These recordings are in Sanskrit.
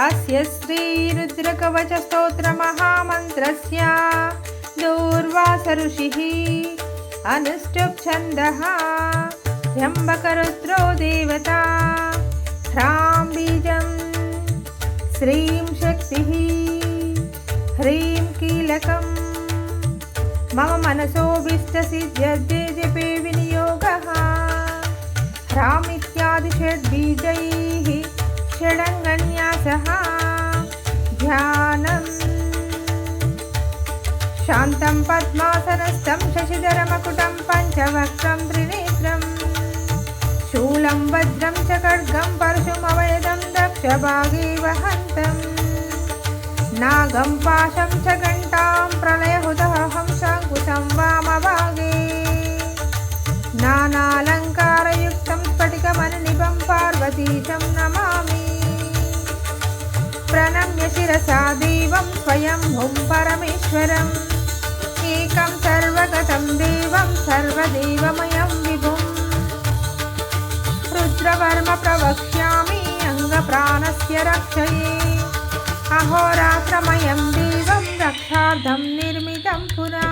अस्य श्रीरुद्रकवचस्तोत्रमहामन्त्रस्य दूर्वास ऋषिः अनुष्टुप् छन्दः त्र्यम्बकरुद्रो देवता ह्रां बीजं श्रीं शक्तिः ह्रीं कीलकम् मम मनसोऽभीष्टसिद्ध्यर्थे जपे विनियोगः ह्राम् इत्यादि षड्बीजैः षडङ्गन्यासः ध्यानम् शान्तं पद्मासनस्थं शशिधरमकुटं पञ्चवक्त्रं त्रिनेत्रं शूलं वज्रं च खड्गं परशुमवयदं दक्षभागे वहन्तम् नागं पाशं च घण्टां प्रलयहुतहं शङ्कुशं वामभागे नानालङ्कारयुक्तं स्फटिकमनुनिभं पार्वतीशं नमामि प्रणम्य शिरसा देवं स्वयंभुं परमेश्वरम् एकं सर्वगतं देवं सर्वदेवमयं विभुं रुद्रवर्म प्रवक्ष्यामि अङ्गप्राणस्य रक्षये अहोरात्रमयं देवं रक्षार्थं निर्मितं पुरा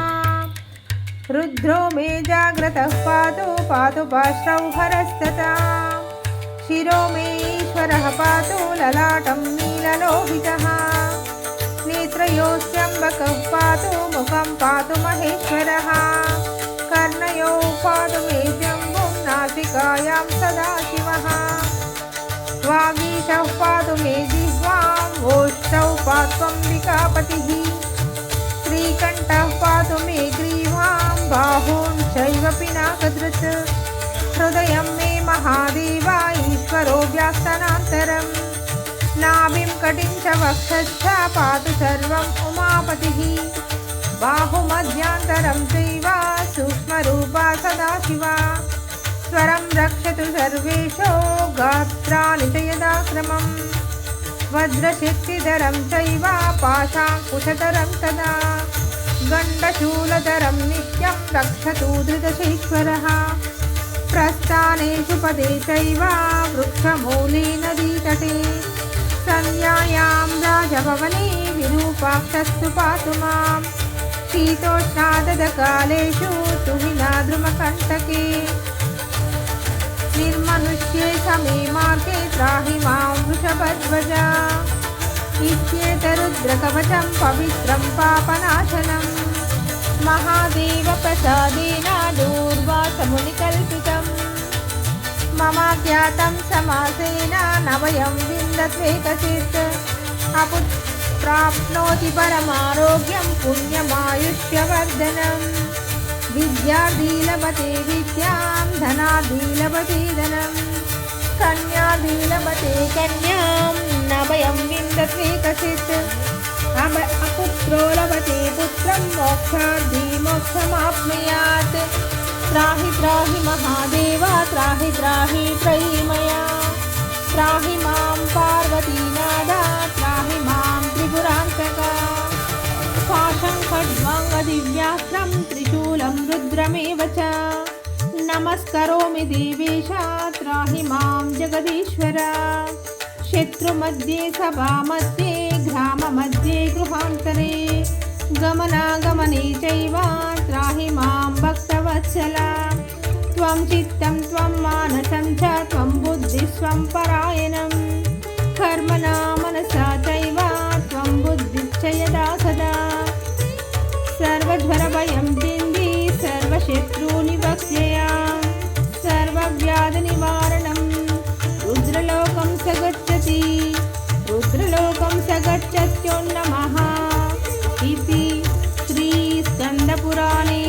रुद्रो मे जाग्रतः पातु पातु पाश्रौहरस्तथा शिरो मे ईश्वरः पातु ललाटं नीललोहितः नेत्रयोस्त्र्यम्बकः पातु मुखं पातु महेश्वरः कर्णयोः पातु मे जम्बुं नासिकायां सदाशिवः वागीशः पातु मे जिह्वां ओष्ठौ पात्वम्बिकापतिः श्रीकण्ठः पातु मे ग्रीवां बाहून् चैव पिनाकधृत् हृदयं मे महादेव ईश्वरो व्यास्तनान्तरम् नाभिं कटिं च वक्षश्च पातु सर्वम् उमापतिः बाहुमध्यान्तरं चैव सूक्ष्मरूपा सदाशिवा स्वरं रक्षतु सर्वेषु गात्राणि च यदाक्रमम् वज्रशक्तिधरं चैव पाशाङ्कुशधरं तदा गण्डशूलधरं नित्यं रक्षतु धृतशेश्वरः प्रस्थानेषु पदे चैव वृक्षमूले नदीतटे सन्ध्यायां राजभवने विरूपाक्षस्तु पातु मां शीतोष्णादकालेषु तुहिनाद्रुमकण्टके निर्मनुष्ये समे मार्गे त्राहि मां वृषभध्वजा इत्येतरुद्रकवचं पवित्रं पापनाशनं महादेवप्रसादेन दूर्वासमुनिकल्पितं मम ज्ञातं समासेन नवयं विन्दत्वेकचित् अपुत्राप्नोति परमारोग्यं पुण्यमायुष्यवर्धनम् विद्यार्थी लभते विद्यां धनार्थी लभते धनं कन्यार्थी लभते कन्यां नवयं विन्दत्वेकचित् अपुत्रो लभते पुत्रं मोक्षार्थी मोक्षमाप्नुयात् त्राहि त्राहि महादेव त्राहि त्राहि त्रयीमया त्राहि मां पार्वतीनादा त्राहि मां त्रिपुरान्तका पाशं खड्वाङ्गदिव्यास्त्रं त्रिशूलं रुद्रमेव च नमस्करोमि देवेश त्राहि मां जगदीश्वर शत्रुमध्ये सभामध्ये ग्राममध्ये गृहान्तरे गमनागमने चैव त्राहि मां भक्तवत्सला त्वं चित्तं त्वं मानसं च त्वं बुद्धिस्त्वं परायणं कर्मणा मनसा चैव त्वं बुद्धिश्च यदा सदा सर्वज्वरभयं बिन्दी सर्वशत्रूनिवक्ष्यया सर्वव्याधिनिवारणं रुद्रलोकं स गच्छति रुद्रलोकं स गच्छत्योन्नमः इति श्रीस्कन्दपुराणे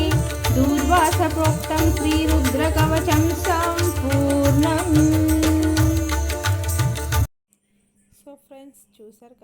दूर्वासप्रोक्तं श्रीरुद्रकवचं सम्पूर्णम्. సో ఫ్రెండ్స్ చూసారు కదా.